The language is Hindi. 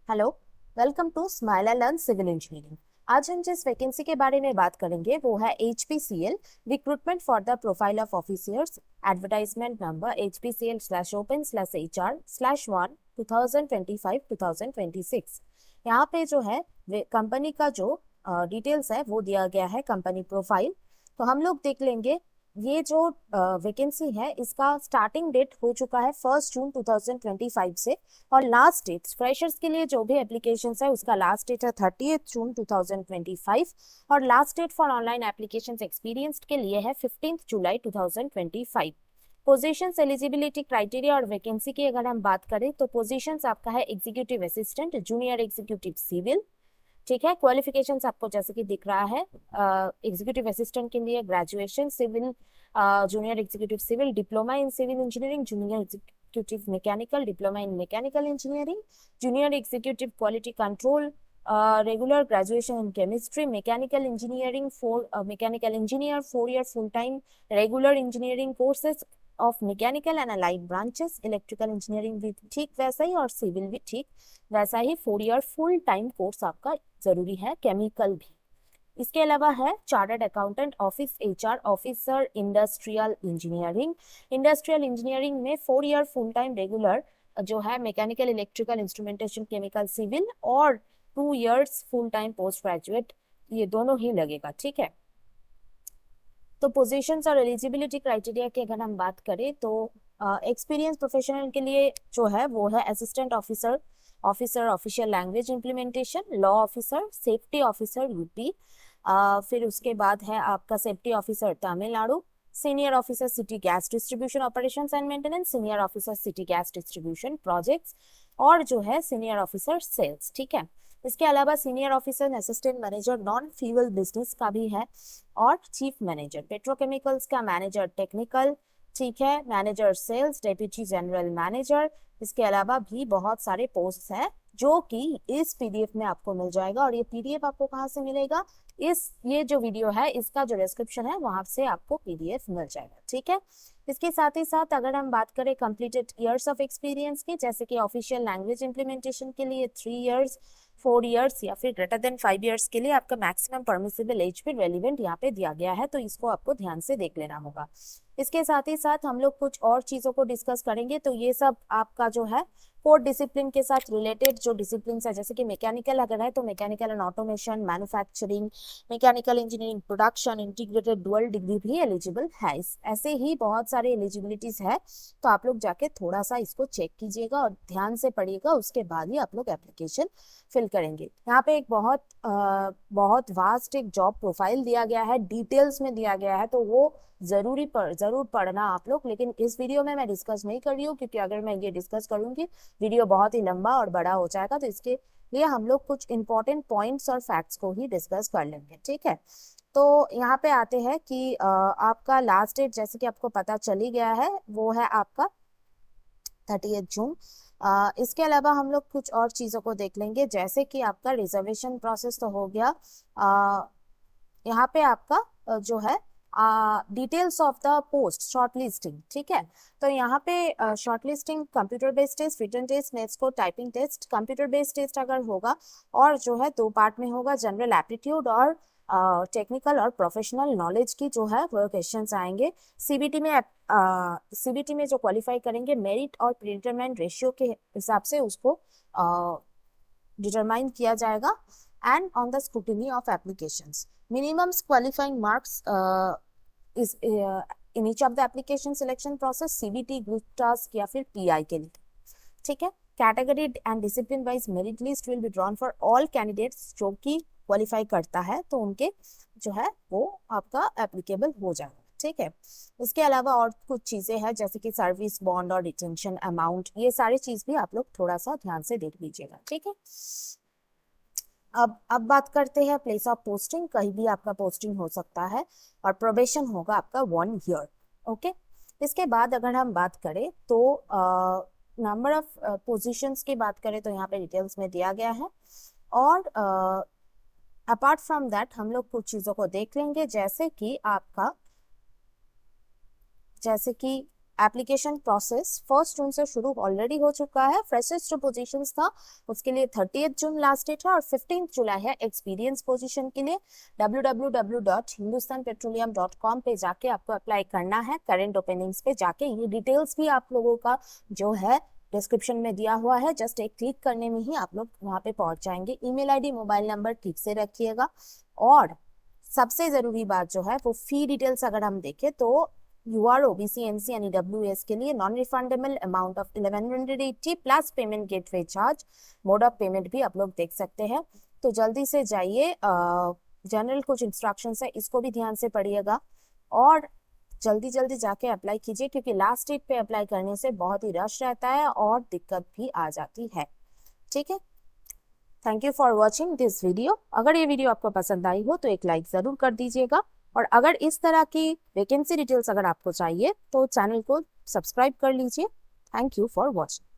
Hello. Welcome to smile and learn civil engineering. आज हम जिस वैकेंसी के बारे में बात करेंगे वो है HPCL recruitment for the profile of officers. Advertisement number HPCL/open/HR/1 2025-2026। यहाँ पे जो है कंपनी का जो डिटेल्स है वो दिया गया है, कंपनी प्रोफाइल। तो हम लोग देख लेंगे। ये जो वैकेंसी है इसका स्टार्टिंग डेट हो चुका है 1 जून 2025 से, और लास्ट डेट फ्रेशर्स के लिए जो भी एप्लीकेशन है उसका लास्ट डेट है 30 जून 2025, और last date for online application experienced के लिए है 15 जुलाई 2025। पोजीशंस, एलिजिबिलिटी क्राइटेरिया और वैकेंसी की अगर हम बात करें तो पोजीशंस आपका है executive assistant, junior executive civil. ठीक है, क्वालिफिकेशंस आपको जैसे कि दिख रहा है, एग्जीक्यूटिव असिस्टेंट के लिए graduation civil, junior executive civil diploma in civil engineering, junior executive mechanical diploma in mechanical engineering, junior executive quality control regular graduation in chemistry, mechanical engineering mechanical engineer 4 year full time regular engineering courses of mechanical and allied branches, electrical engineering भी ठीक वैसा ही और सिविल भी ठीक वैसा ही 4 ईयर फुल टाइम कोर्स आपका जरूरी है, केमिकल भी। इसके अलावा है chartered accountant office HR officer industrial engineering. Industrial engineering में 4 ईयर फुल टाइम रेगुलर जो है mechanical electrical instrumentation chemical civil, और 2 years full time post graduate, ये दोनों ही लगेगा। ठीक है, तो पोजीशंस और एलिजिबिलिटी क्राइटेरिया की अगर हम बात करें तो एक्सपीरियंस प्रोफेशनल के लिए जो है वो है assistant officer, officer official language implementation, law officer, safety officer UP, फिर उसके बाद है आपका safety officer Tamil Nadu, senior officer city gas distribution operations and maintenance, senior officer city gas distribution projects, और जो है सीनियर ऑफिसर सेल्स। ठीक है, इसके अलावा senior officer assistant manager non fuel business का भी है, और चीफ मैनेजर पेट्रोकेमिकल्स का, मैनेजर टेक्निकल, ठीक है, manager sales, deputy general manager. इसके अलावा भी बहुत सारे पोस्ट हैं जो कि इस PDF में आपको मिल जाएगा, और ये PDF आपको कहाँ से मिलेगा, ये जो वीडियो है इसका जो डिस्क्रिप्शन है वहां से आपको PDF मिल जाएगा। ठीक है, इसके साथ ही साथ अगर हम बात करें कंप्लीटेड ईयर्स ऑफ एक्सपीरियंस की, जैसे कि ऑफिशियल लैंग्वेज इंप्लीमेंटेशन के लिए 3 ईयर्स, 4 ईयर्स या फिर ग्रेटर देन 5 ईयर्स के लिए आपका मैक्सिमम परमिसिबल एज भी रेलिवेंट यहाँ पे दिया गया है, तो इसको आपको ध्यान से देख लेना होगा। इसके साथ ही साथ हम लोग कुछ और चीजों को डिस्कस करेंगे, तो ये सब आपका जो है कोर डिसिप्लिन के साथ रिलेटेड जो डिसिप्लिन है, जैसे कि मैकेनिकल अगर है तो mechanical and automation, manufacturing, mechanical engineering production, integrated dual degree भी एलिजिबल है। ऐसे ही बहुत सारे एलिजिबिलिटीज है, तो आप लोग जाके थोड़ा सा इसको चेक कीजिएगा और ध्यान से पढ़िएगा, उसके बाद ही आप लोग एप्लीकेशन फिल करेंगे। यहाँ पे एक बहुत वास्ट एक जॉब प्रोफाइल दिया गया है, डिटेल्स में दिया गया है, तो वो जरूर पढ़ना आप लोग। लेकिन इस वीडियो में मैं डिस्कस नहीं कर रही हूँ, क्योंकि अगर मैं ये डिस्कस करूंगी वीडियो बहुत ही लंबा और बड़ा हो जाएगा, तो इसके लिए हम लोग कुछ इंपॉर्टेंट पॉइंट्स और फैक्ट्स को ही डिस्कस कर लेंगे। ठीक है, तो यहाँ पे आते हैं कि आपका लास्ट डेट जैसे कि आपको पता चली गया है वो है आपका 30 जून। इसके अलावा हम लोग कुछ और चीजों को देख लेंगे, जैसे कि आपका रिजर्वेशन प्रोसेस तो हो गया। यहाँ पे आपका जो है details of the post shortlisting. ठीक है, तो यहाँ पे shortlisting computer based test, written test, next typing test, computer based test अगर होगा, और जो है 2 पार्ट में होगा, जनरल एप्टीट्यूड और टेक्निकल और प्रोफेशनल नॉलेज की जो है वो क्वेश्चंस आएंगे। सीबीटी में जो क्वालिफाई करेंगे मेरिट और प्रीडिटरमाइंड रेशियो के हिसाब से उसको डिटरमाइन किया जाएगा। And on the scrutiny of applications, minimum qualifying marks is in each of the application selection process, CBT, group task या फिर PI के लिए। ठीक है, category and discipline wise merit list will be drawn for all candidates जो कि क्वालिफाई करता है, तो उनके जो है वो आपका एप्लीकेबल हो जाएगा। ठीक है, इसके अलावा और कुछ चीजें हैं, जैसे कि सर्विस बॉन्ड और रिटेंशन अमाउंट, ये सारी चीज भी आप लोग थोड़ा सा ध्यान से देख लीजिएगा। ठीक है, अब बात करते हैं प्लेस ऑफ पोस्टिंग। कहीं भी आपका पोस्टिंग हो सकता है, और प्रोबेशन होगा आपका 1 ईयर। ओके, इसके बाद अगर हम बात करें तो नंबर ऑफ पोजीशंस की बात करें तो यहाँ पे डिटेल्स में दिया गया है, और अपार्ट फ्रॉम दैट हम लोग कुछ चीजों को देख लेंगे, जैसे कि एप्लीकेशन प्रोसेस 1 जून से शुरू ऑलरेडी हो चुका है। फ्रेशर्स जो पोजीशंस था उसके लिए 30 जून लास्ट डेट है और 15 जुलाई है एक्सपीरियंस पोजीशन के लिए। www.hindustanpetroleum.com पे जाके आपको अप्लाई करना है। करंट ओपनिंग्स पे जाके ये डिटेल्स भी आप लोगों का जो है डिस्क्रिप्शन में दिया हुआ है, जस्ट एक क्लिक करने में ही आप लोग वहां पे पहुंच जाएंगे। ईमेल आईडी मोबाइल नंबर ठीक से रखिएगा। और सबसे जरूरी बात जो है वो फी डिटेल्स अगर हम देखें तो यूआर ओबीसी एनसी यानी डब्ल्यूएस के लिए non refundable amount of 1180 plus payment gateway charge. Mode of payment भी आप लोग देख सकते हैं। तो जल्दी से जाइए, जनरल कुछ इंस्ट्रक्शंस है इसको भी ध्यान से पढ़िएगा और जल्दी जल्दी जाके अप्लाई कीजिए, क्योंकि लास्ट डेट पे अप्लाई करने से बहुत ही रश रहता है और दिक्कत भी आ जाती है। ठीक है, thank you for watching this video. अगर ये वीडियो आपको पसंद आई हो तो एक लाइक जरूर कर दीजिएगा और अगर इस तरह की वैकेंसी डिटेल्स अगर आपको चाहिए तो चैनल को सब्सक्राइब कर लीजिए। Thank you for watching.